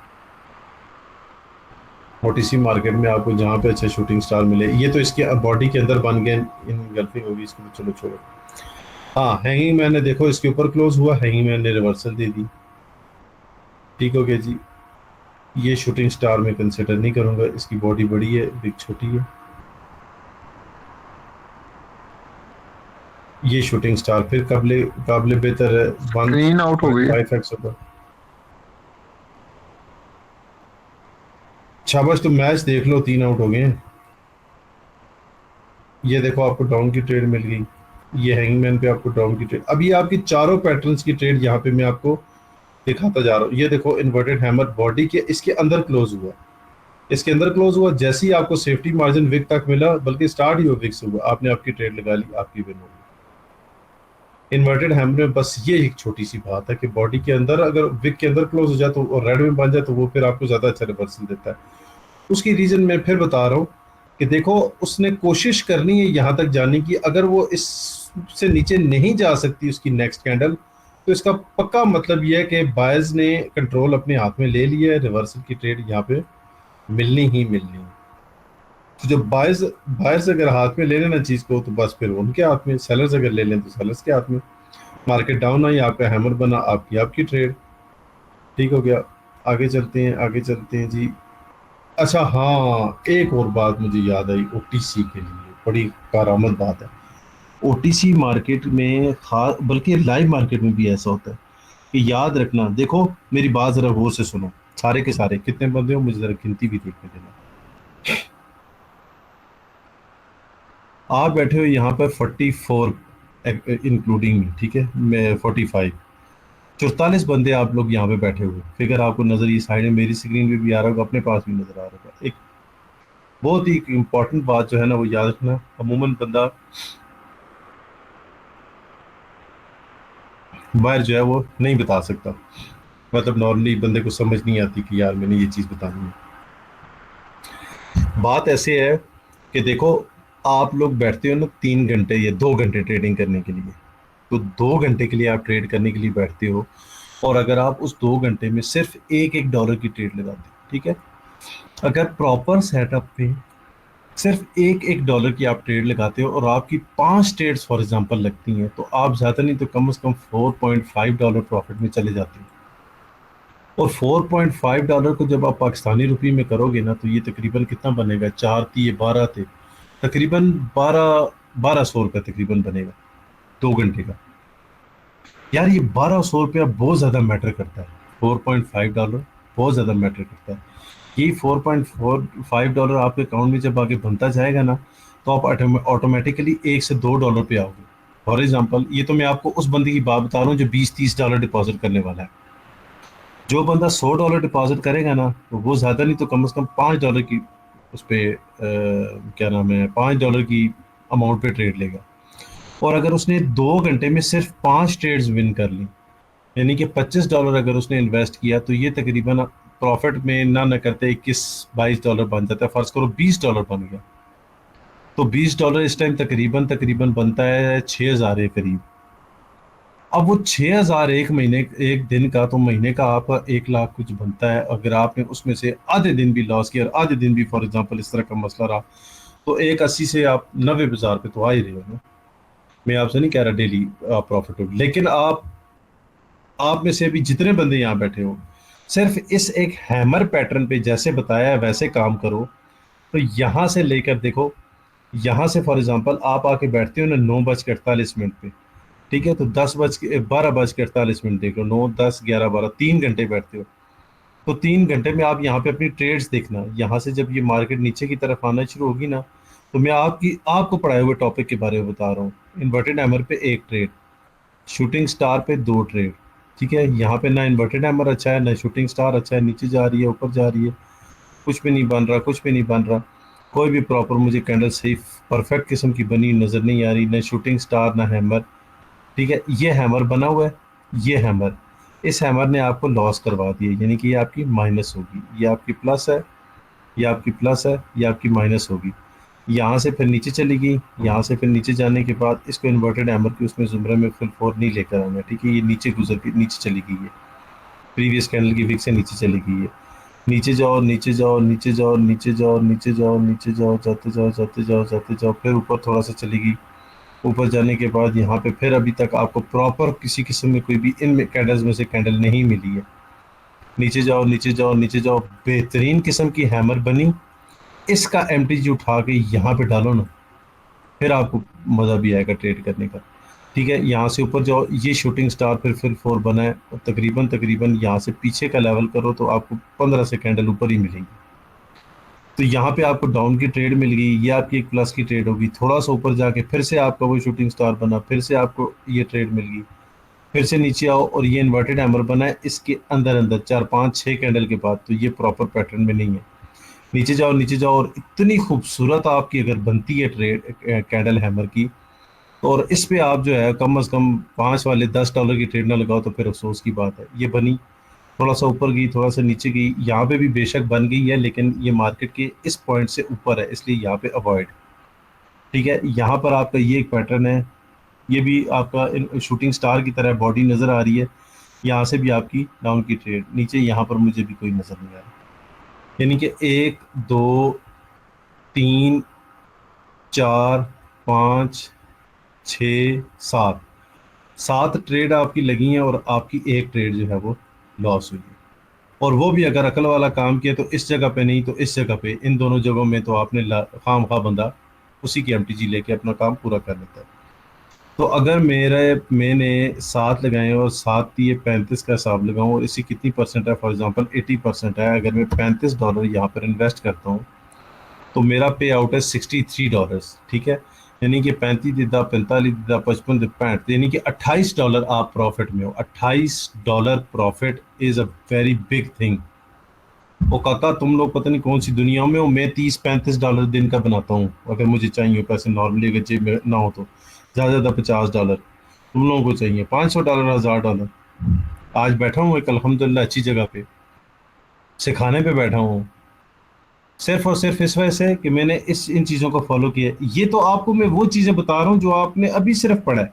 ओटीसी मार्केट में आपको जहाँ पे अच्छे शूटिंग स्टार मिले, ये तो इसके बॉडी के अंदर बन गए, इन गल्फिंग होगी इसको, तो चलो छोड़ो। हाँ, हैंगिंग मैन ने देखो इसके ऊपर क्लोज हुआ, हैंगिंग मैन ने रिवर्सल दे दी। ठीक हो गया जी, ये शूटिंग स्टार में कंसिडर नहीं करूंगा, इसकी बॉडी बड़ी है, बिग छोटी है। ये शूटिंग स्टार फिर काबिले काबिले बेहतर है, वन स्क्रीन आउट हो पॉइंट गई। फाइव एक्स होगा। शाबाश, तो मैच देख लो, 3 आउट हो गए हैं। ये देखो आपको डाउन की ट्रेड मिल गई, ये हैंगमैन पे आपको डाउन की ट्रेड। अब ये आपकी चारों पैटर्न्स की ट्रेड यहाँ पे मैं आपको दिखाता जा रहा हूँ। ये देखो इन्वर्टेड हैमर बॉडी के इसके अंदर क्लोज हुआ, इसके अंदर क्लोज हुआ, जैसे ही आपको सेफ्टी मार्जिन विक तक मिला, बल्कि स्टार्ट ही वो विक से हुआ, आपने आपकी ट्रेड लगा ली, आपकी विन हो गई। इन्वर्टेड हैमर में बस ये एक छोटी सी बात है कि बॉडी के अंदर अगर विक के अंदर क्लोज हो जाए तो, और रेड में बन जाए, तो वो फिर आपको ज्यादा अच्छा रिवर्सल देता है। उसकी रीजन मैं फिर बता रहा हूँ कि देखो, उसने कोशिश करनी है यहाँ तक जाने की, अगर वो इस से नीचे नहीं जा सकती उसकी नेक्स्ट कैंडल, तो इसका पक्का मतलब यह है कि बायर्स ने कंट्रोल अपने हाथ में ले लिया है, रिवर्सल की ट्रेड यहाँ पे मिलनी ही मिलनी है। तो जब बायर्स बायर्स अगर हाथ में ले लेना चीज को, तो बस फिर उनके हाथ में, सेलर्स अगर ले लें तो सेलर्स के हाथ में। मार्केट डाउन आई, आपका हैमर बना, आपकी आपकी ट्रेड। ठीक हो गया, आगे चलते हैं, आगे चलते हैं जी। अच्छा हाँ, एक और बात मुझे याद आई ओटीसी के लिए, बड़ी कारामद बात है। ओटीसी मार्केट में खास, बल्कि लाइव मार्केट में भी ऐसा होता है कि याद रखना, देखो मेरी बात जरा गौर से सुनो, सारे के सारे कितने बंदे हो मुझे जरा गिनती भी देखने देना। आप बैठे हो यहाँ पर 44 इंक्लूडिंग मी, ठीक है, मैं 45, 44 बंदे आप लोग यहाँ पे बैठे हुए, फिगर आपको नजर, ये साइड में मेरी स्क्रीन पे भी आ रहा होगा, अपने पास भी नजर आ रहा होगा। एक बहुत ही इंपॉर्टेंट बात जो है ना वो याद रखना, अमूमन बंदा बाहर जो है वो नहीं बता सकता, मतलब नॉर्मली बंदे को समझ नहीं आती कि यार मैंने ये चीज बतानी है। बात ऐसे है कि देखो, आप लोग बैठते हो ना 3 घंटे या 2 घंटे ट्रेडिंग करने के लिए, तो 2 घंटे के लिए आप ट्रेड करने के लिए बैठते हो, और अगर आप उस 2 घंटे में सिर्फ एक एक डॉलर की ट्रेड लगाते हो, ठीक है, अगर प्रॉपर सेटअप पे सिर्फ एक एक डॉलर की आप ट्रेड लगाते हो और आपकी 5 ट्रेड्स फॉर एग्जांपल लगती हैं, तो आप ज़्यादा नहीं तो कम से कम $4.5 प्रॉफिट में चले जाते हो। और $4.5 को जब आप पाकिस्तानी रुपये में करोगे ना, तो ये तकरीबन कितना बनेगा, 4 × 3 = 12 थे, तकरीबन 1200 रुपये तकरीबन बनेगा 2 घंटे का। यार ये 1200 रुपया बहुत ज़्यादा मैटर करता है, $4.5 बहुत ज़्यादा मैटर करता है। ये $4.45 आपके अकाउंट में जब आगे बनता जाएगा ना, तो आप ऑटोमेटिकली $1 से $2 पे आओगे। फॉर एग्जांपल, ये तो मैं आपको उस बंदे की बात बता रहा हूँ जो $20-30 डिपॉजिट करने वाला है। जो बंदा $100 डिपॉजिट करेगा ना, तो वो ज़्यादा नहीं तो कम से कम $5 की उस पे क्या नाम है, $5 की अमाउंट पे ट्रेड लेगा। और अगर उसने 2 घंटे में सिर्फ 5 ट्रेड्स विन कर ली, यानी कि $25 अगर उसने इन्वेस्ट किया, तो ये तकरीबन प्रॉफिट में ना करते 21-22 डॉलर बन जाता है, फर्ज करो $20 बन गया, तो $20 इस टाइम तकरीबन तकरीबन बनता है 6,000 के करीब। अब वो 6,000 एक महीने, एक दिन का, तो महीने का आपका 1 लाख कुछ बनता है। अगर आपने उसमें से आधे दिन भी लॉस किया और आधे दिन भी फॉर एग्जांपल इस तरह का मसला रहा, तो 180 से आप 90,000 पे तो आ ही रहे हो ना। मैं आपसे नहीं कह रहा डेली आप प्रॉफिट हो, लेकिन आप में से भी जितने बंदे यहाँ बैठे हो, सिर्फ इस एक हैमर पैटर्न पे जैसे बताया है वैसे काम करो, तो यहाँ से लेकर देखो, यहाँ से फॉर एग्जांपल आप आके बैठते हो ना 9:48 पे, ठीक है, तो 12:48 देख लो, 9, 10, 11, 12, 3 घंटे बैठते हो, तो 3 घंटे में आप यहाँ पे अपनी ट्रेड्स देखना। यहाँ से जब ये मार्केट नीचे की तरफ आना शुरू होगी ना, तो मैं आपको पढ़ाए हुए टॉपिक के बारे में बता रहा हूँ। इन्वर्टेड हैमर पे 1 ट्रेड, शूटिंग स्टार पे 2 ट्रेड, ठीक है, यहाँ पे ना इन्वर्टेड हैमर अच्छा है ना शूटिंग स्टार अच्छा है, नीचे जा रही है ऊपर जा रही है, कुछ भी नहीं बन रहा, कुछ भी नहीं बन रहा, कोई भी प्रॉपर मुझे कैंडल सही परफेक्ट किस्म की बनी नजर नहीं आ रही, ना शूटिंग स्टार ना हैमर, ठीक है, ये हैमर बना हुआ है, ये हैमर, इस हैमर ने आपको लॉस करवा दिया, यानी कि ये आपकी माइनस होगी, ये आपकी प्लस है, ये आपकी प्लस है, ये आपकी माइनस होगी, यहाँ से फिर नीचे चली गई, यहाँ से फिर नीचे जाने के बाद इसको इन्वर्टेड हैमर की उसमें जुमरे में फिर 4 नहीं लेकर आना, ठीक है, ये नीचे गुजर के नीचे चली गई है, प्रीवियस कैंडल की विक से नीचे चली गई है, नीचे जाओ नीचे जाओ नीचे जाओ नीचे जाओ नीचे जाओ नीचे जाओ, जाते जाओ जाते जाओ जाते जाओ, फिर ऊपर थोड़ा सा चली गई, ऊपर जाने के बाद यहाँ पे फिर अभी तक आपको प्रॉपर किसी किस्म में कोई भी इन कैंडल्स में से कैंडल नहीं मिली है, नीचे जाओ नीचे जाओ नीचे जाओ, बेहतरीन किस्म की हैमर बनी, इसका एमटीजी उठा के यहाँ पे डालो ना, फिर आपको मज़ा भी आएगा ट्रेड करने का, ठीक है, यहाँ से ऊपर जाओ, ये शूटिंग स्टार फिर 4 बना है, और तकरीबन तकरीबन यहाँ से पीछे का लेवल करो तो आपको 15 से कैंडल ऊपर ही मिलेगी, तो यहाँ पे आपको डाउन की ट्रेड मिल गई, ये आपकी एक प्लस की ट्रेड होगी, थोड़ा सा ऊपर जाके फिर से आपका वो शूटिंग स्टार बना, फिर से आपको ये ट्रेड मिल गई, फिर से नीचे आओ और ये इन्वर्टेड हैमर बना है, इसके अंदर अंदर 4 5 6 कैंडल के बाद, तो ये प्रॉपर पैटर्न में नहीं है, नीचे जाओ नीचे जाओ, और इतनी खूबसूरत आपकी अगर बनती है ट्रेड कैंडल हैमर की, तो और इस पे आप जो है कम से कम 5 वाले $10 की ट्रेड ना लगाओ तो फिर अफसोस की बात है। ये बनी, थोड़ा सा ऊपर गई, थोड़ा सा नीचे गई, यहाँ पे भी बेशक बन गई है, लेकिन ये मार्केट के इस पॉइंट से ऊपर है, इसलिए यहाँ पे अवॉइड, ठीक है, यहाँ पर आपका ये एक पैटर्न है, ये भी आपका शूटिंग स्टार की तरह बॉडी नज़र आ रही है, यहाँ से भी आपकी डाउन की ट्रेड, नीचे यहाँ पर मुझे भी कोई नज़र नहीं आ रहा, यानी कि 1 2 3 4 5 6 7, 7 ट्रेड आपकी लगी हैं और आपकी एक ट्रेड जो है वो लॉस हुई है, और वो भी अगर अकल वाला काम किया तो इस जगह पे नहीं तो इस जगह पे, इन दोनों जगहों में तो आपने खाम खा बंदा उसी की एमटीजी लेके अपना काम पूरा कर लेता है। तो अगर मैंने 7 लगाए और 7 ये 35 का हिसाब लगाऊं और इसी कितनी परसेंट है, फॉर एग्जांपल 80% है, अगर मैं $35 यहाँ पर इन्वेस्ट करता हूँ तो मेरा पे आउट है $63। ठीक है, यानी कि 35 दिदा 45 दिदा 55 दिदा 65, यानी कि $28 आप प्रॉफिट में हो। $28 profit is a very big thing. ओ काका, तुम लोग पता नहीं कौन सी दुनिया में हो, मैं $30-35 दिन का बनाता हूँ अगर मुझे चाहिए पैसे नॉर्मली, अगर जेब में ना हो तो ज़्यादा ज़्यादा $50। तुम लोगों को चाहिए $500, $1000। आज बैठा हूँ एक अल्हम्दुलिल्लाह अच्छी जगह पे, सिखाने पे बैठा हूँ, सिर्फ और सिर्फ इस वजह से कि मैंने इस इन चीज़ों को फॉलो किया है। ये तो आपको मैं वो चीज़ें बता रहा हूँ जो आपने अभी सिर्फ पढ़ा है।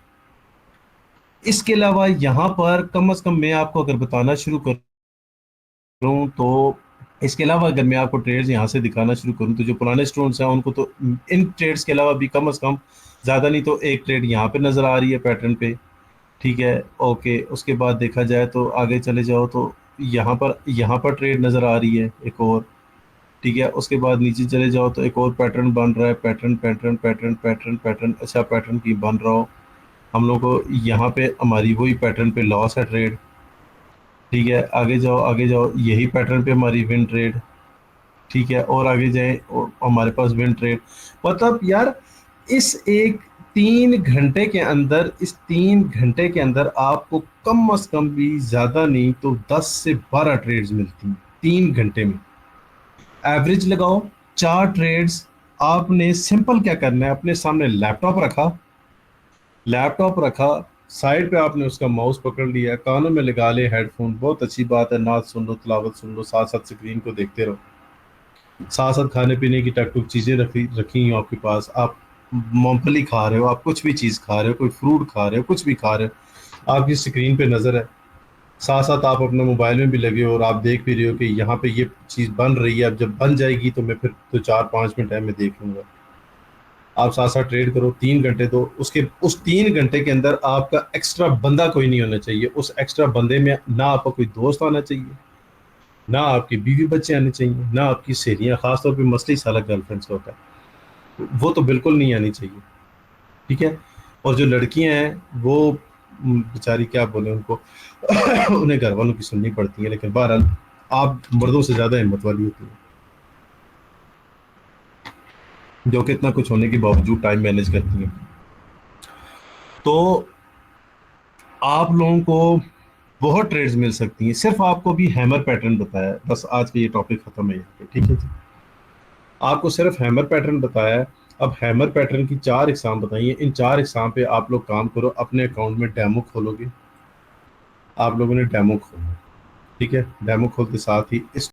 इसके अलावा यहाँ पर कम से कम मैं आपको अगर बताना शुरू करूँ तो, इसके अलावा अगर मैं आपको ट्रेड्स यहाँ से दिखाना शुरू करूँ तो जो पुराने स्टूडेंट्स हैं उनको तो इन ट्रेड्स के अलावा भी कम से कम ज़्यादा नहीं तो एक ट्रेड यहाँ पे नज़र आ रही है पैटर्न पे। ठीक है, ओके, उसके बाद देखा जाए तो आगे चले जाओ तो यहाँ पर ट्रेड नज़र आ रही है एक और। ठीक है, उसके बाद नीचे चले जाओ तो एक और पैटर्न बन रहा है, pattern pattern pattern pattern pattern, अच्छा पैटर्न की बन रहा हो। हम लोग को यहाँ पे हमारी वही पैटर्न पे लॉस है ट्रेड। ठीक है, आगे जाओ आगे जाओ, यही पैटर्न पे हमारी विन ट्रेड। ठीक है, और आगे जाए और हमारे पास विन ट्रेड। मतलब यार, इस एक 3 घंटे के अंदर, इस 3 घंटे के अंदर आपको कम अज कम भी ज्यादा नहीं तो 10 से 12 ट्रेड्स मिलती हैं 3 घंटे में। एवरेज लगाओ 4 ट्रेड्स। आपने सिंपल क्या करना है, अपने सामने लैपटॉप रखा, साइड पे आपने उसका माउस पकड़ लिया, कानों में लगा ले हेडफोन, बहुत अच्छी बात है, नाच सुन लो, तिलावत सुन लो, साथ साथ स्क्रीन को देखते रहो, साथ साथ खाने पीने की टक टुक चीजें रखी रखी हो आपके पास, आप मूंगफली खा रहे हो, आप कुछ भी चीज खा रहे हो, कोई फ्रूट खा रहे हो, कुछ भी खा रहे हो, आपकी स्क्रीन पे नजर है, साथ साथ आप अपने मोबाइल में भी लगे हो और आप देख भी रहे हो कि यहाँ पे ये चीज बन रही है, अब जब बन जाएगी तो मैं फिर तो 4-5 मिनट है मैं देख लूंगा। आप साथ साथ ट्रेड करो 3 घंटे, तो उसके उस 3 घंटे के अंदर आपका एक्स्ट्रा बंदा कोई नहीं होना चाहिए, उस एक्स्ट्रा बंदे में ना आपका कोई दोस्त आना चाहिए, ना आपके बीवी बच्चे आने चाहिए, ना आपकी सहेलियां, खासतौर पे मसली साला गर्लफ्रेंड्स का होता है, वो तो बिल्कुल नहीं आनी चाहिए। ठीक है, और जो लड़कियां हैं वो बेचारी क्या बोले उनको उन्हें घर वालों की सुननी पड़ती है, लेकिन बहरहाल आप मर्दों से ज्यादा हिम्मत वाली होती है, जो कि इतना कुछ होने के बावजूद टाइम मैनेज करती हैं। तो आप लोगों को बहुत ट्रेड्स मिल सकती हैं, सिर्फ आपको भी हैमर पैटर्न बताया है, बस आज का ये टॉपिक खत्म है यहाँ पे। ठीक है जी, आपको सिर्फ हैमर पैटर्न बताया है। अब हैमर पैटर्न की 4 एग्जाम बताइए, इन 4 एग्जाम पे आप लोग काम करो, अपने अकाउंट में डेमो खोलोगे, आप लोगों ने डेमो खोलना। ठीक है, डेमो खोलते साथ ही इस